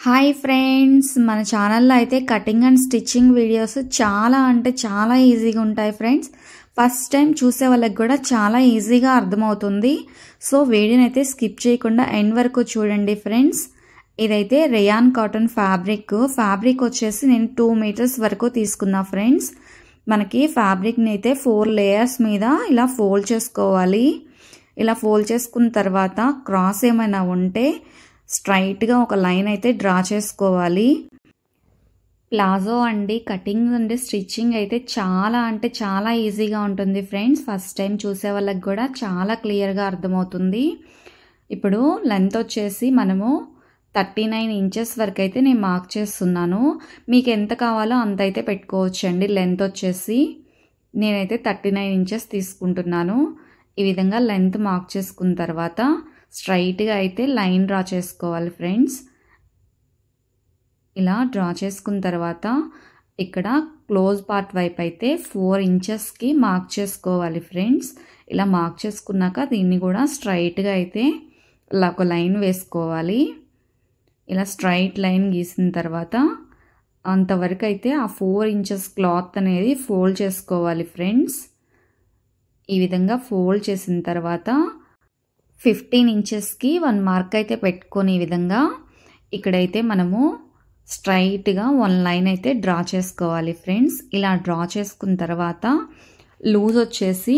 Hi friends, మన ఛానల్లో అయితే కటింగ్ అండ్ స్టిచ్చింగ్ వీడియోస్ చాలా అంటే చాలా ఈజీగా ఉంటాయి ఫ్రెండ్స్. ఫస్ట్ టైం చూసే వాళ్ళకి కూడా చాలా ఈజీగా అర్థమవుతుంది. సో వీడియోని అయితే స్కిప్ చేయకుండా ఎండ్ వరకు చూడండి ఫ్రెండ్స్. ఇదైతే రేయాన్ కాటన్ ఫ్యాబ్రిక్ వచ్చేసి నేను 2 మీటర్స్ వరకు తీసుకున్నా ఫ్రెండ్స్. మనకి ఫ్యాబ్రిక్ని అయితే 4 లేయర్స్ మీద ఇలా ఫోల్డ్ చేసుకోవాలి. ఇలా ఫోల్డ్ చేసుకున్న తర్వాత క్రాస్ ఏమైనా ఉంటే స్ట్రైట్గా ఒక లైన్ అయితే డ్రా చేసుకోవాలి. ప్లాజో అండి కటింగ్ అండ్ స్టిచ్చింగ్ అయితే చాలా అంటే చాలా ఈజీగా ఉంటుంది ఫ్రెండ్స్. ఫస్ట్ టైం చూసే వాళ్ళకి కూడా చాలా క్లియర్గా అర్థమవుతుంది. ఇప్పుడు లెంత్ వచ్చేసి మనము 39 ఇంచెస్ వరకు అయితే నేను మార్క్ చేస్తున్నాను. మీకు ఎంత కావాలో అంత అయితే పెట్టుకోవచ్చు అండి. లెంత్ వచ్చేసి నేనైతే 39 ఇంచెస్ తీసుకుంటున్నాను. ఈ విధంగా లెంత్ మార్క్ చేసుకున్న తర్వాత స్ట్రైట్గా అయితే లైన్ డ్రా చేసుకోవాలి ఫ్రెండ్స్. ఇలా డ్రా చేసుకున్న తర్వాత ఇక్కడ క్లోజ్ పార్ట్ వైపు అయితే 4 ఇంచెస్కి మార్క్ చేసుకోవాలి ఫ్రెండ్స్. ఇలా మార్క్ చేసుకున్నాక దీన్ని కూడా స్ట్రైట్గా అయితే ఇలా ఒక లైన్ వేసుకోవాలి. ఇలా స్ట్రైట్ లైన్ గీసిన తర్వాత అంతవరకు అయితే ఆ 4 ఇంచెస్ క్లాత్ అనేది ఫోల్డ్ చేసుకోవాలి ఫ్రెండ్స్. ఈ విధంగా ఫోల్డ్ చేసిన తర్వాత 15 ఇంచెస్కి 1 మార్క్ అయితే పెట్టుకొని ఈ విధంగా ఇక్కడైతే మనము స్ట్రైట్గా 1 లైన్ అయితే డ్రా చేసుకోవాలి ఫ్రెండ్స్. ఇలా డ్రా చేసుకున్న తర్వాత లూజ్ వచ్చేసి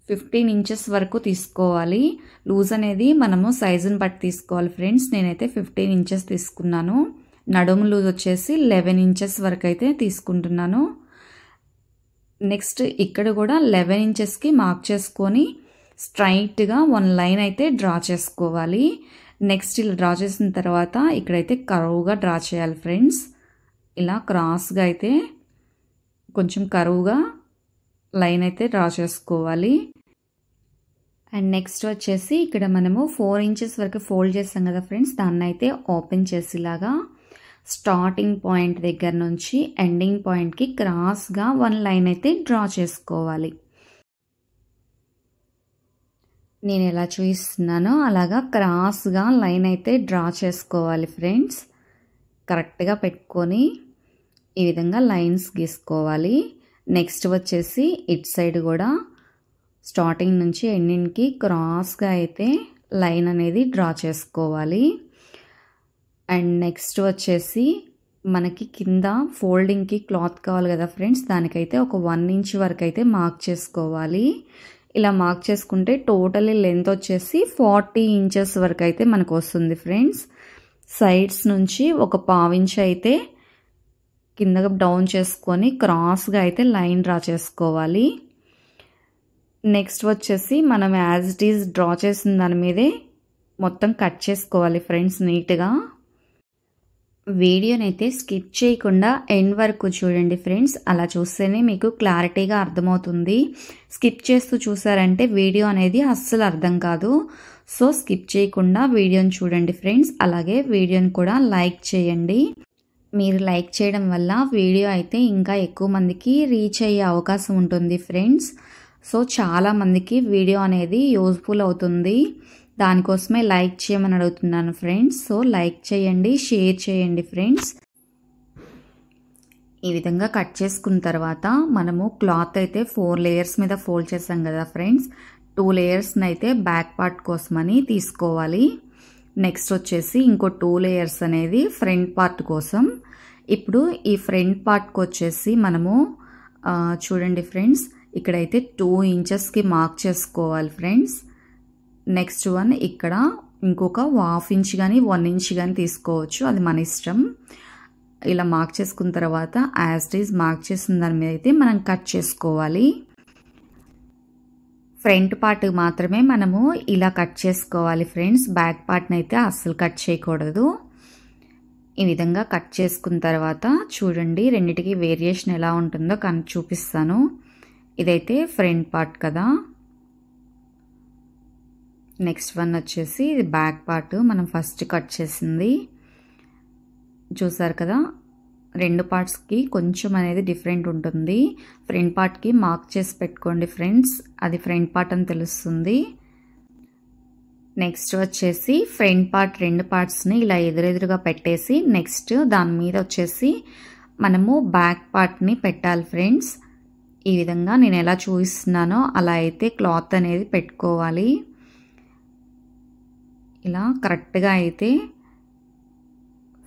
15 ఇంచెస్ వరకు తీసుకోవాలి. లూజ్ అనేది మనము సైజుని బట్టి తీసుకోవాలి ఫ్రెండ్స్. నేనైతే 15 ఇంచెస్ తీసుకున్నాను. నడుము లూజ్ వచ్చేసి 11 ఇంచెస్ వరకు అయితే తీసుకుంటున్నాను. నెక్స్ట్ ఇక్కడ కూడా 11 ఇంచెస్కి మార్క్ చేసుకొని స్ట్రైట్గా 1 లైన్ అయితే డ్రా చేసుకోవాలి. నెక్స్ట్ ఇలా డ్రా చేసిన తర్వాత ఇక్కడైతే కర్వ్గా డ్రా చేయాలి ఫ్రెండ్స్. ఇలా క్రాస్గా అయితే కొంచెం కర్వ్గా లైన్ అయితే డ్రా చేసుకోవాలి. అండ్ నెక్స్ట్ వచ్చేసి ఇక్కడ మనము 4 ఇంచెస్ వరకు ఫోల్డ్ చేస్తాం కదా ఫ్రెండ్స్, దాన్ని అయితే ఓపెన్ చేసేలాగా స్టార్టింగ్ పాయింట్ దగ్గర నుంచి ఎండింగ్ పాయింట్కి క్రాస్గా 1 లైన్ అయితే డ్రా చేసుకోవాలి. నేను ఎలా చూపిస్తున్నానో అలాగా క్రాస్గా లైన్ అయితే డ్రా చేసుకోవాలి ఫ్రెండ్స్. కరెక్ట్గా పెట్టుకొని ఈ విధంగా లైన్స్ గీసుకోవాలి. నెక్స్ట్ వచ్చేసి ఇట్ సైడ్ కూడా స్టార్టింగ్ నుంచి ఎండింగ్కి క్రాస్గా అయితే లైన్ అనేది డ్రా చేసుకోవాలి. అండ్ నెక్స్ట్ వచ్చేసి మనకి కింద ఫోల్డింగ్కి క్లాత్ కావాలి కదా ఫ్రెండ్స్, దానికైతే ఒక 1 ఇంచ్ వరకు అయితే మార్క్ చేసుకోవాలి. ఇలా మార్క్ చేసుకుంటే టోటలీ లెంత్ వచ్చేసి 40 ఇంచెస్ వరకు అయితే మనకు వస్తుంది ఫ్రెండ్స్. సైడ్స్ నుంచి ఒక 1/2 ఇంచ్ అయితే కిందగా డౌన్ చేసుకొని క్రాస్గా అయితే లైన్ డ్రా చేసుకోవాలి. నెక్స్ట్ వచ్చేసి మనం యాజ్ ఇట్ ఈజ్ డ్రా చేసిన దాని మీదే మొత్తం కట్ చేసుకోవాలి ఫ్రెండ్స్ నీట్గా. వీడియోనైతే స్కిప్ చేయకుండా ఎండ్ వరకు చూడండి ఫ్రెండ్స్. అలా చూస్తేనే మీకు క్లారిటీగా అర్థమవుతుంది. స్కిప్ చేస్తూ చూసారంటే వీడియో అనేది అస్సలు అర్థం కాదు. సో స్కిప్ చేయకుండా వీడియోని చూడండి ఫ్రెండ్స్. అలాగే వీడియోని కూడా లైక్ చేయండి. మీరు లైక్ చేయడం వల్ల వీడియో అయితే ఇంకా ఎక్కువ మందికి రీచ్ అయ్యే అవకాశం ఉంటుంది ఫ్రెండ్స్. సో చాలామందికి వీడియో అనేది యూజ్ఫుల్ అవుతుంది. దానికోసమే లైక్ చేయమని అడుగుతున్నాను ఫ్రెండ్స్. సో లైక్ చేయండి, షేర్ చేయండి ఫ్రెండ్స్. ఈ విధంగా కట్ చేసుకున్న తర్వాత మనము క్లాత్ అయితే 4 లేయర్స్ మీద ఫోల్డ్ చేసాం కదా ఫ్రెండ్స్. 2 లేయర్స్ని అయితే బ్యాక్ పార్ట్ కోసమని తీసుకోవాలి. నెక్స్ట్ వచ్చేసి ఇంకో 2 లేయర్స్ అనేది ఫ్రంట్ పార్ట్ కోసం. ఇప్పుడు ఈ ఫ్రంట్ పార్ట్కి వచ్చేసి మనము చూడండి ఫ్రెండ్స్, ఇక్కడైతే 2 ఇంచెస్కి మార్క్ చేసుకోవాలి ఫ్రెండ్స్. నెక్స్ట్ వన్ ఇక్కడ ఇంకొక 1/2 ఇంచ్ కానీ 1 ఇంచ్ కానీ తీసుకోవచ్చు, అది మన ఇష్టం. ఇలా మార్క్ చేసుకున్న తర్వాత యాజ్ ఇట్ ఈజ్ మార్క్ చేసిన దాని మీద అయితే మనం కట్ చేసుకోవాలి. ఫ్రంట్ పార్ట్ మాత్రమే మనము ఇలా కట్ చేసుకోవాలి ఫ్రెండ్స్. బ్యాక్ పార్ట్ని అయితే అస్సలు కట్ చేయకూడదు. ఈ విధంగా కట్ చేసుకున్న తర్వాత చూడండి రెండిటికి వేరియేషన్ ఎలా ఉంటుందో చూపిస్తాను. ఇదైతే ఫ్రంట్ పార్ట్ కదా. నెక్స్ట్ వన్ వచ్చేసి ఇది బ్యాక్ పార్ట్ మనం ఫస్ట్ కట్ చేసింది. చూసారు కదా, 2 పార్ట్స్కి కొంచెం అనేది డిఫరెంట్ ఉంటుంది. ఫ్రంట్ పార్ట్కి మార్క్ చేసి పెట్టుకోండి ఫ్రెండ్స్, అది ఫ్రంట్ పార్ట్ అని తెలుస్తుంది. నెక్స్ట్ వచ్చేసి ఫ్రంట్ పార్ట్ 2 పార్ట్స్ని ఇలా ఎదురెదురుగా పెట్టేసి నెక్స్ట్ దాని మీద వచ్చేసి మనము బ్యాక్ పార్ట్ని పెట్టాలి ఫ్రెండ్స్. ఈ విధంగా నేను ఎలా చూపిస్తున్నానో అలా అయితే క్లాత్ అనేది పెట్టుకోవాలి. ఇలా కరెక్ట్గా అయితే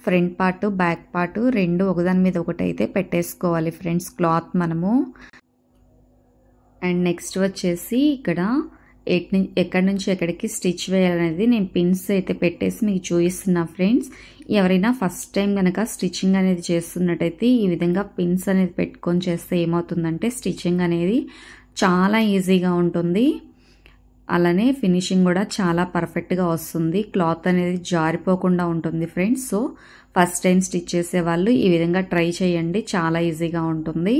ఫ్రంట్ పార్ట్ బ్యాక్ పార్ట్ 2 ఒకదాని మీద ఒకటి అయితే పెట్టేసుకోవాలి ఫ్రెండ్స్ క్లాత్ మనము. అండ్ నెక్స్ట్ వచ్చేసి ఇక్కడ ఎక్కడి నుంచి ఎక్కడికి స్టిచ్ వేయాలనేది నేను పిన్స్ అయితే పెట్టేసి మీకు చూపిస్తున్నా ఫ్రెండ్స్. ఎవరైనా ఫస్ట్ టైం కనుక స్టిచ్చింగ్ అనేది చేస్తున్నట్టయితే ఈ విధంగా పిన్స్ అనేది పెట్టుకొని చేస్తే ఏమవుతుందంటే స్టిచ్చింగ్ అనేది చాలా ఈజీగా ఉంటుంది. అలానే ఫినిషింగ్ కూడా చాలా పర్ఫెక్ట్గా వస్తుంది. క్లాత్ అనేది జారిపోకుండా ఉంటుంది friends. So first time stitch చేసే వాళ్ళు ఈ విధంగా ట్రై చేయండి, చాలా ఈజీగా ఉంటుంది.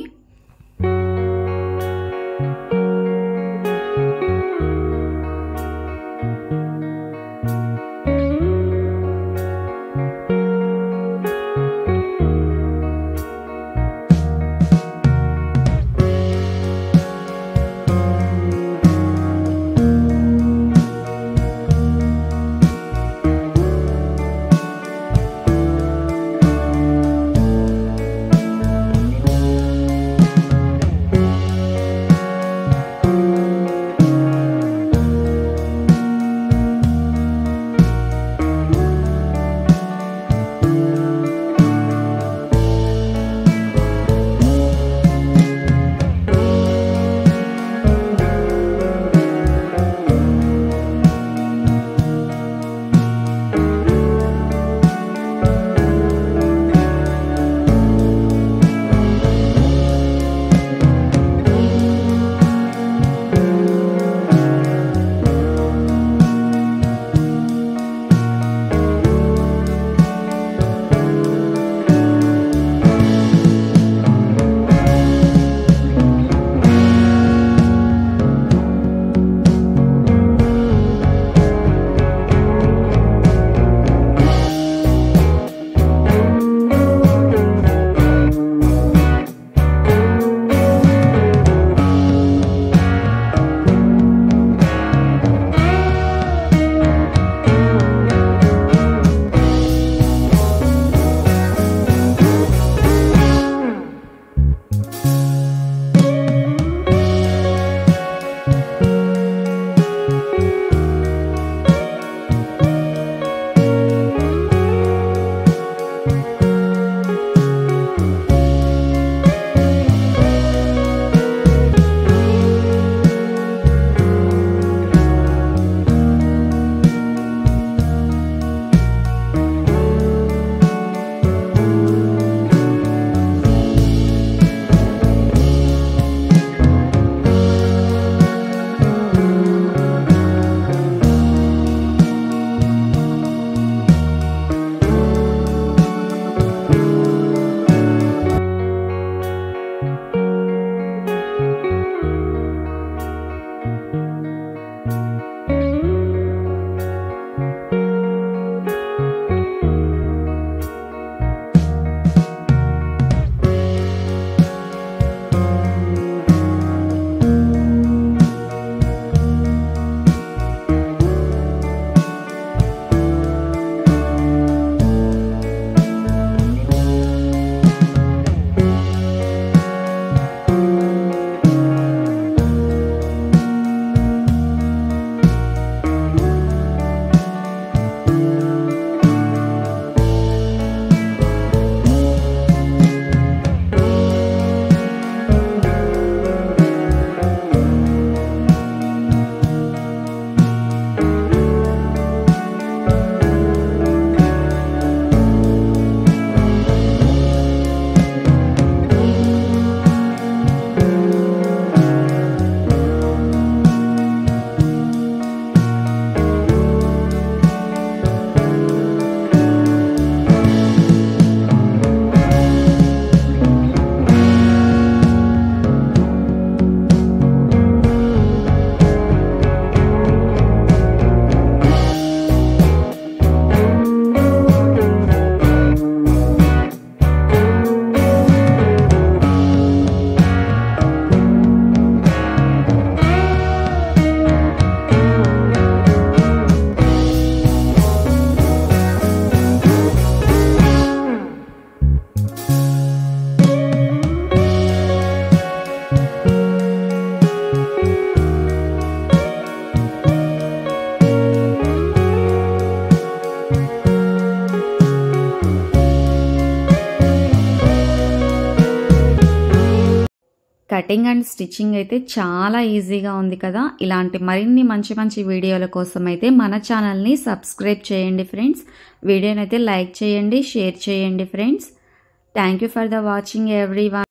కటింగ్ అండ్ స్టిచ్చింగ్ అయితే చాలా ఈజీగా ఉంది కదా. ఇలాంటి మరిన్ని మంచి మంచి వీడియోల కోసం అయితే మన ఛానల్ని సబ్స్క్రైబ్ చేయండి ఫ్రెండ్స్. వీడియోనైతే లైక్ చేయండి, షేర్ చేయండి friends. Thank you for the watching everyone.